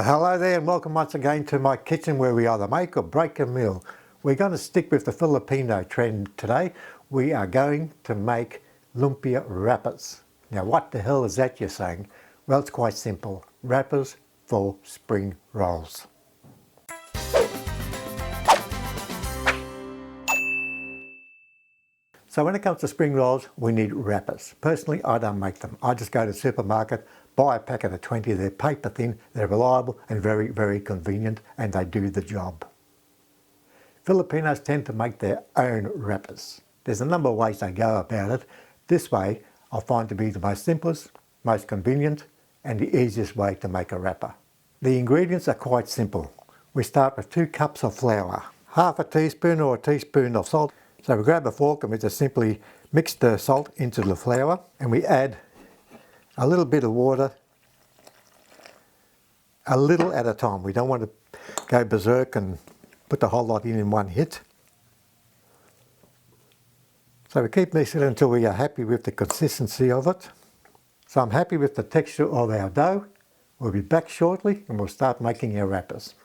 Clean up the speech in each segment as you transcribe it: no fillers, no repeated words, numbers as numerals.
Hello there and welcome once again to my kitchen where we either make or break a meal. We're going to stick with the Filipino trend today. We are going to make lumpia wrappers. Now what the hell is that, you're saying? Well, it's quite simple. Wrappers for spring rolls. So when it comes to spring rolls, we need wrappers. Personally, I don't make them. I just go to the supermarket, buy a packet of 20, they're paper thin, they're reliable and very, very convenient, and they do the job. Filipinos tend to make their own wrappers. There's a number of ways they go about it. This way, I find to be the most simplest, most convenient, and the easiest way to make a wrapper. The ingredients are quite simple. We start with 2 cups of flour, half a teaspoon or a teaspoon of salt. So we grab a fork and we just simply mix the salt into the flour and we add a little bit of water, a little at a time. We don't want to go berserk and put the whole lot in one hit. So we keep mixing it until we are happy with the consistency of it. So I'm happy with the texture of our dough. We'll be back shortly and we'll start making our wrappers.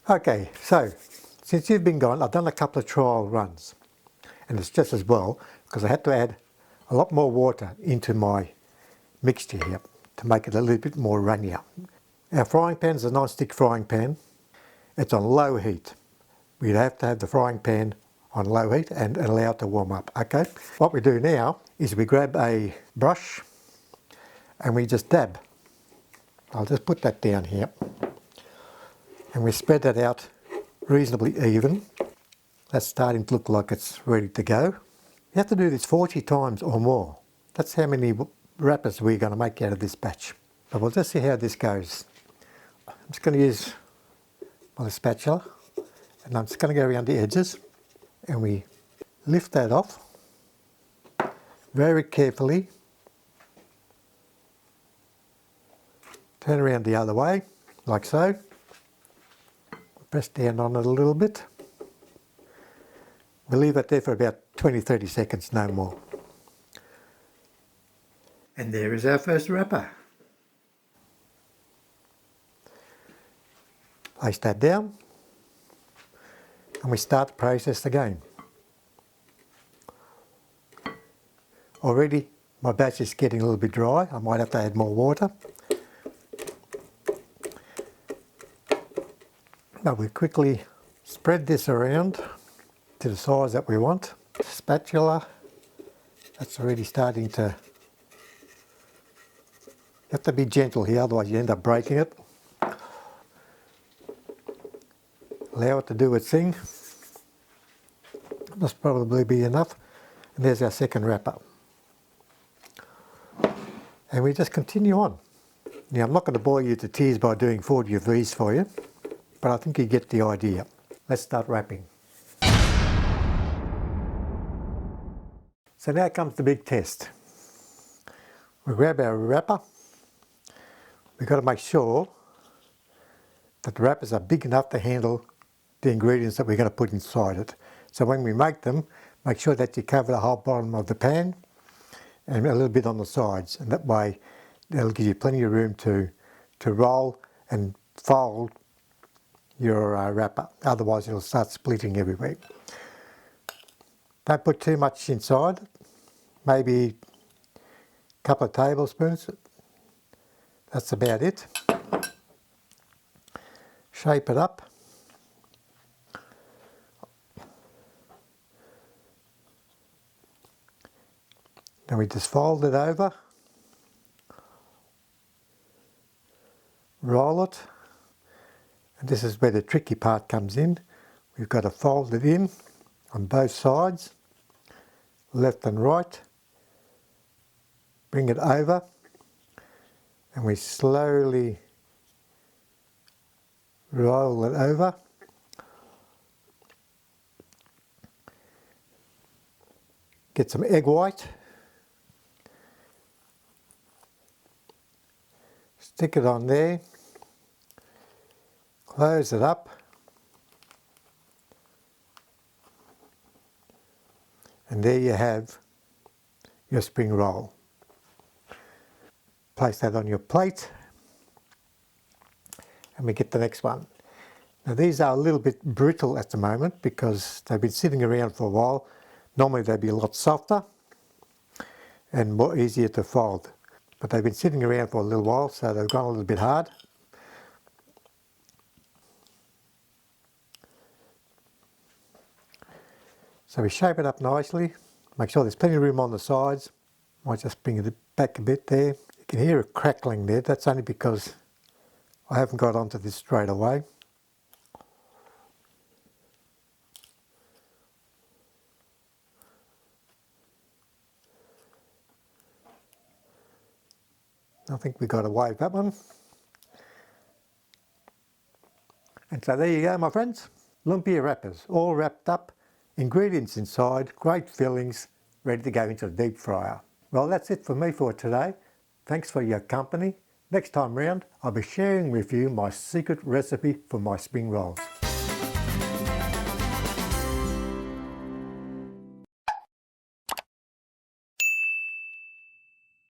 Okay, so since you've been gone, I've done a couple of trial runs and it's just as well because I had to add a lot more water into my mixture here to make it a little bit more runnier. Our frying pan is a non-stick frying pan. It's on low heat. We'd have to have the frying pan on low heat and allow it to warm up. Okay, what we do now is we grab a brush and we just dab. I'll just put that down here. And we spread that out reasonably even. That's starting to look like it's ready to go. You have to do this 40 times or more. That's how many wrappers we're going to make out of this batch. But we'll just see how this goes. I'm just going to use my spatula and I'm just going to go around the edges and we lift that off very carefully. Turn around the other way, like so. Press down on it a little bit. We'll leave it there for about 20-30 seconds, no more. And there is our first wrapper. Place that down and we start the process again. Already my batch is getting a little bit dry. I might have to add more water. But we quickly spread this around to the size that we want. Spatula, that's already starting to... You have to be gentle here, otherwise you end up breaking it. Allow it to do its thing. Must probably be enough. And there's our second wrapper. And we just continue on. Now I'm not going to bore you to tears by doing 40 of these for you, but I think you get the idea. Let's start wrapping. So now comes the big test. We grab our wrapper. We've got to make sure that the wrappers are big enough to handle the ingredients that we're going to put inside it. So when we make them, make sure that you cover the whole bottom of the pan and a little bit on the sides, and that way that'll give you plenty of room to roll and fold your wrapper. Otherwise it'll start splitting everywhere. Don't put too much inside, maybe a couple of tablespoons. That's about it. Shape it up. Then we just fold it over, roll it, and this is where the tricky part comes in. We've got to fold it in on both sides, left and right, bring it over, and we slowly roll it over. Get some egg white. Stick it on there, close it up, and there you have your spring roll. Place that on your plate and we get the next one. Now these are a little bit brittle at the moment because they've been sitting around for a while. Normally they'd be a lot softer and more easier to fold. But they've been sitting around for a little while, so they've gone a little bit hard. So we shape it up nicely. Make sure there's plenty of room on the sides. Might just bring it back a bit there. You can hear it crackling there. That's only because I haven't got onto this straight away. I think we got away with that one. And so there you go, my friends. Lumpia wrappers, all wrapped up. Ingredients inside, great fillings, ready to go into the deep fryer. Well, that's it for me for today. Thanks for your company. Next time round, I'll be sharing with you my secret recipe for my spring rolls.